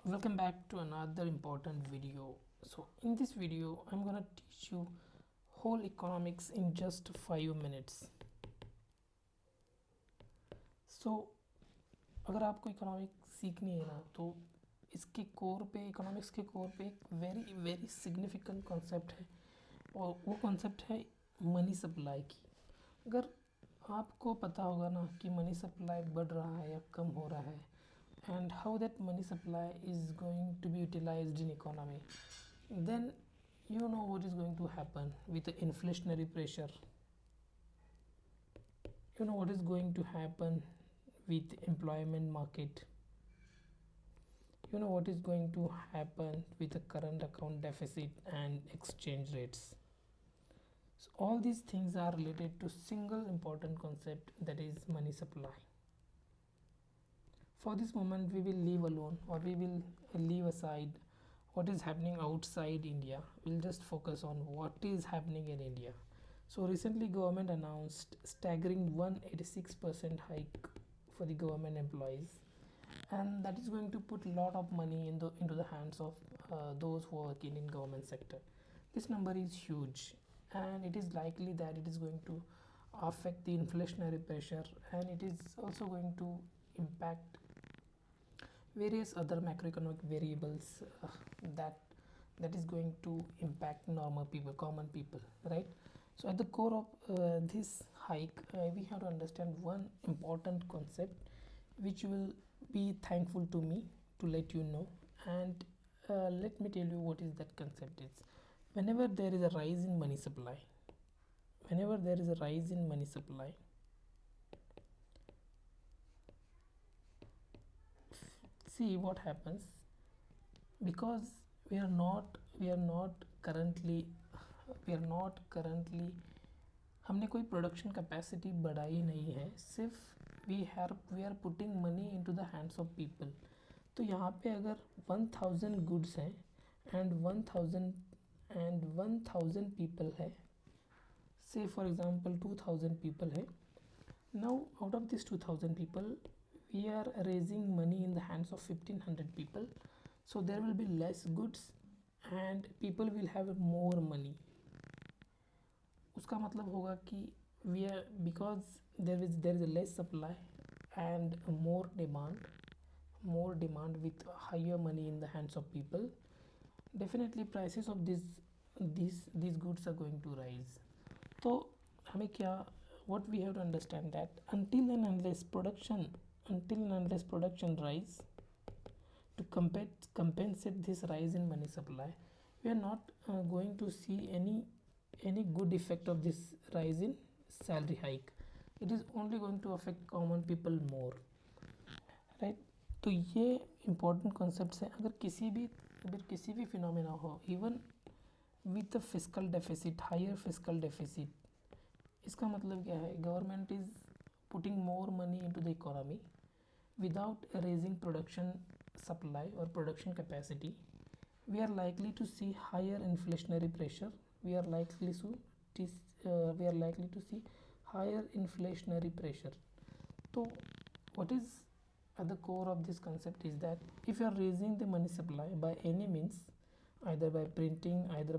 Welcome back to another important video. So in this video I'm gonna teach you whole economics in just 5 minutes. So अगर आपको economics सीखनी है ना तो इसके कोर पे इकोनॉमिक्स के कोर पे एक वेरी वेरी सिग्निफिकेंट कॉन्सेप्ट है और वो कॉन्सेप्ट है मनी सप्लाई की. अगर आपको पता होगा ना कि मनी सप्लाई बढ़ रहा है या कम हो रहा है and how that money supply is going to be utilized in economy, then you know what is going to happen with the inflationary pressure. You know what is going to happen with employment market. You know what is going to happen with the current account deficit and exchange rates. So all these things are related to single important concept, that is money supply. For this moment we will leave alone, or we will leave aside what is happening outside India. We'll just focus on what is happening in India. So recently government announced staggering 186% hike for the government employees, and that is going to put a lot of money into the hands of those who are working in government sector. This number is huge, and it is likely that it is going to affect the inflationary pressure, and it is also going to impact various other macroeconomic variables that is going to impact normal people, common people, right? So at the core of this hike, we have to understand one important concept which will be thankful to me to let you know. And let me tell you what is that concept is. Whenever there is a rise in money supply, whenever there is a rise in money supply, see what happens. Because we are not currently हमने कोई production capacity बढ़ाई नहीं है, सिर्फ we are putting money into the hands of people. तो यहाँ पे अगर 1000 गुड्स हैं एंड 1000 पीपल है, से फॉर एग्जांपल 2000 पीपल है. Now out of this 2000 people we are raising money in the hands of 1500 people, so there will be less goods and people will have more money. उसका मतलब होगा कि we are, because there is a less supply and more demand with higher money in the hands of people, definitely prices of these goods are going to rise. तो हमें क्या, what we have to understand that until and unless production rise to compensate this rise in money supply, we are not going to see any good effect of this rise in salary hike. It is only going to affect common people more, right? तो ये important concepts है. अगर किसी भी phenomena हो, even with the fiscal deficit, higher fiscal deficit, इसका मतलब क्या है? Government is putting more money into the economy without raising production supply or production capacity. We are likely to see higher inflationary pressure. We are likely to see higher inflationary pressure. So what is at the core of this concept is that if you are raising the money supply by any means, either by printing, either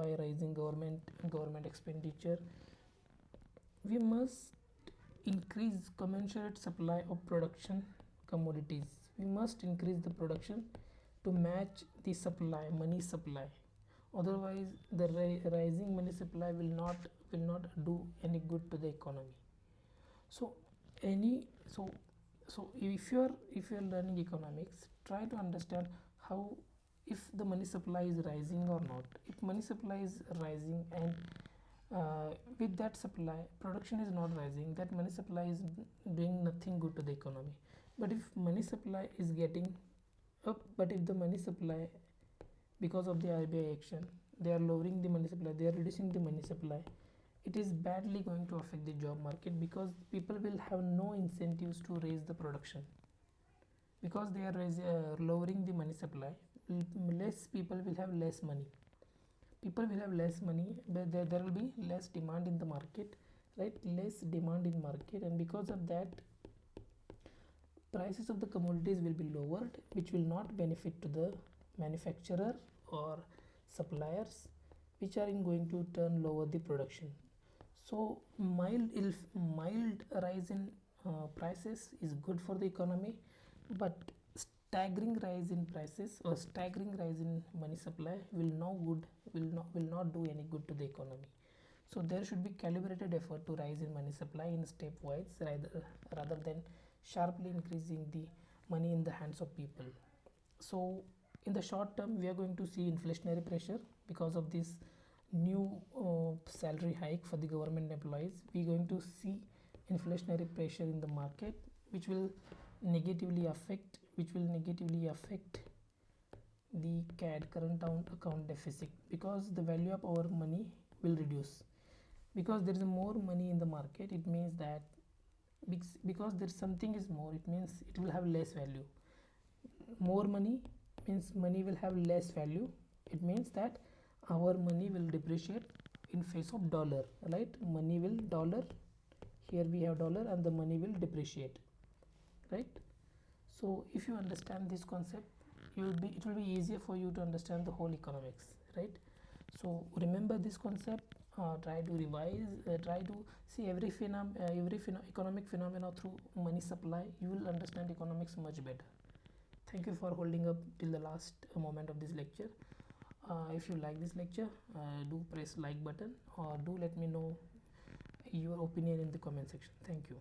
by raising government expenditure, we must increase commensurate supply of production commodities. We must increase the production to match the supply, money supply. Otherwise the rising money supply will not do any good to the economy. So if you are learning economics, try to understand how, if the money supply is rising or not. If money supply is rising and with that supply production is not rising, that money supply is doing nothing good to the economy. But if money supply is getting up, but if the money supply, because of the RBI action, they are lowering the money supply, they are reducing the money supply, it is badly going to affect the job market, because people will have no incentives to raise the production. Because they are lowering the money supply, less people will have less money. People will have less money, but there will be less demand in the market, right? Less demand in market, and because of that prices of the commodities will be lowered, which will not benefit to the manufacturer or suppliers, which are going to turn lower the production. So mild rise in prices is good for the economy, but staggering rise in prices or staggering rise in money supply will not do any good to the economy. So there should be calibrated effort to rise in money supply in stepwise rather than sharply increasing the money in the hands of people. So in the short term, we are going to see inflationary pressure because of this new salary hike for the government employees. We are going to see inflationary pressure in the market, which will negatively affect the CAD, current account deficit, because the value of our money will reduce. Because there is more money in the market, it means that because there something is more, it means it will have less value. More money means money will have less value. It means that our money will depreciate in face of dollar, right? Money will dollar, here we have dollar, and the money will depreciate, right? So if you understand this concept, it will be easier for you to understand the whole economics, right? So remember this concept, try to revise, try to see every economic phenomena through money supply. You will understand economics much better. Thank you for holding up till the last moment of this lecture. If you like this lecture, do press like button, or do let me know your opinion in the comment section. Thank you.